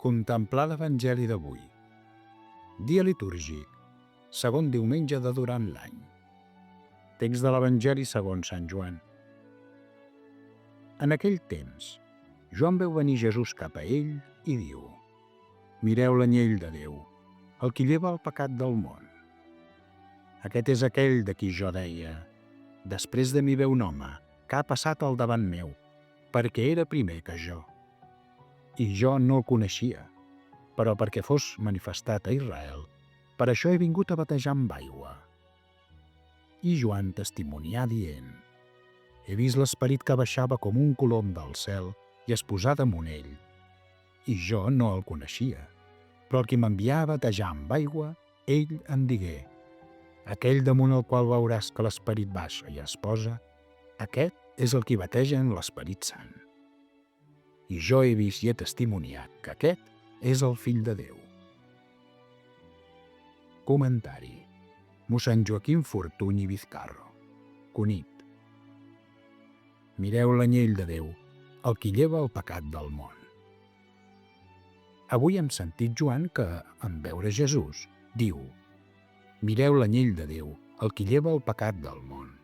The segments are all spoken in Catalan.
Contemplar l'Evangeli d'avui. Dia litúrgic, segon diumenge de durant l'any. Text de l'Evangeli segons Sant Joan. En aquell temps, Joan veu venir Jesús cap a ell i diu: «Mireu l'anyell de Déu, el qui lleva el pecat del món. Aquest és aquell de qui jo deia: després de mi ve un home que ha passat al davant meu, perquè era primer que jo. I jo no el coneixia, però perquè fos manifestat a Israel, per això he vingut a batejar amb aigua». I Joan testimonià dient: «He vist l'Esperit que baixava com un colom del cel i es posà damunt ell. I jo no el coneixia, però el qui m'envià a batejar amb aigua, ell em digué: aquell damunt el qual veuràs que l'Esperit baixa i es posa, aquest és el qui bateja en l'Esperit Sant. I jo he vist i he testimoniat que aquest és el Fill de Déu». Comentari: mossèn Joaquim Fortuny i Vizcarro, Cunit. Mireu l'anyell de Déu, el qui lleva el pecat del món. Avui hem sentit Joan que, en veure Jesús, diu: «Mireu l'anyell de Déu, el qui lleva el pecat del món».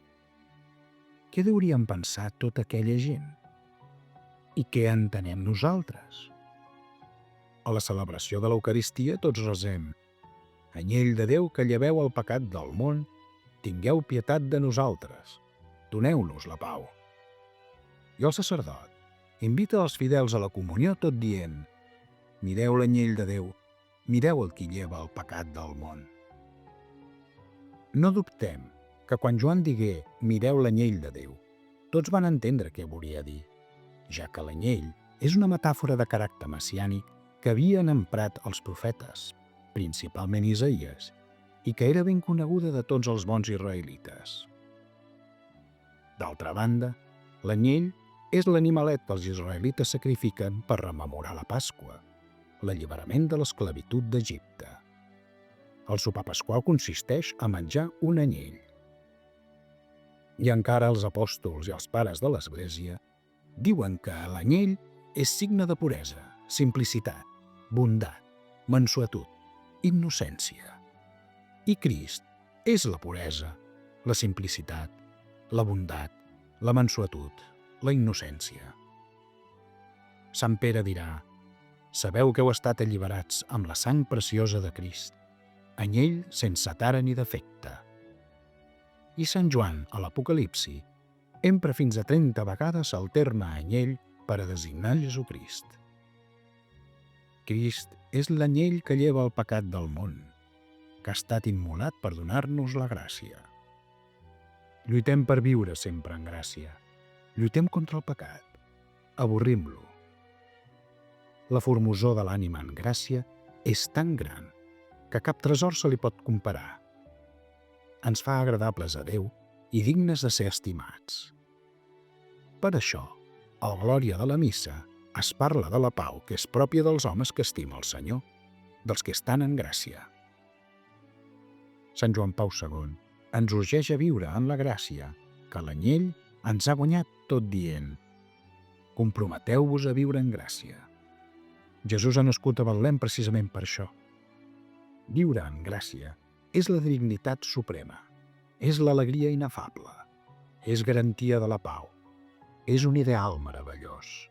Què deuríem pensar tota aquella gent? I què entenem nosaltres? A la celebració de l'Eucaristia tots resem: «Anyell de Déu que lleveu el pecat del món, tingueu pietat de nosaltres, doneu-nos la pau». I el sacerdot invita els fidels a la comunió tot dient: «Mireu l'anyell de Déu, mireu el qui lleva el pecat del món». No dubtem que quan Joan digué «mireu l'anyell de Déu», tots van entendre què volia dir, ja que l'anyell és una metàfora de caràcter messiànic que havien emprat els profetes, principalment Isaïes, i que era ben coneguda de tots els bons israelites. D'altra banda, l'anyell és l'animalet que els israelites sacrifiquen per rememorar la Pasqua, l'alliberament de l'esclavitud d'Egipte. El sopar pasqual consisteix a menjar un anyell. I encara els apòstols i els pares de l'Església diuen que l'anyell és signe de puresa, simplicitat, bondat, mansuetud, innocència. I Crist és la puresa, la simplicitat, la bondat, la mansuetud, la innocència. Sant Pere dirà: «Sabeu que heu estat alliberats amb la sang preciosa de Crist, anyell sense tara ni defecte». I Sant Joan, a l'Apocalipsi, empra fins a 30 vegades el terme anyell per a designar Jesucrist. Crist és l'anyell que lleva el pecat del món, que ha estat immolat per donar-nos la gràcia. Lluitem per viure sempre en gràcia. Lluitem contra el pecat. Avorrim-lo. La formosor de l'ànima en gràcia és tan gran que cap tresor se li pot comparar. Ens fa agradables a Déu i dignes de ser estimats. Per això, a la glòria de la missa, es parla de la pau que és pròpia dels homes que estima el Senyor, dels que estan en gràcia. Sant Joan Pau II ens urgeix a viure en la gràcia que l'anyell ens ha guanyat tot dient: comprometeu-vos a viure en gràcia. Jesús ha nascut a Betlem precisament per això. Viure en gràcia és la dignitat suprema, és l'alegria inefable, és garantia de la pau, és un ideal meravellós.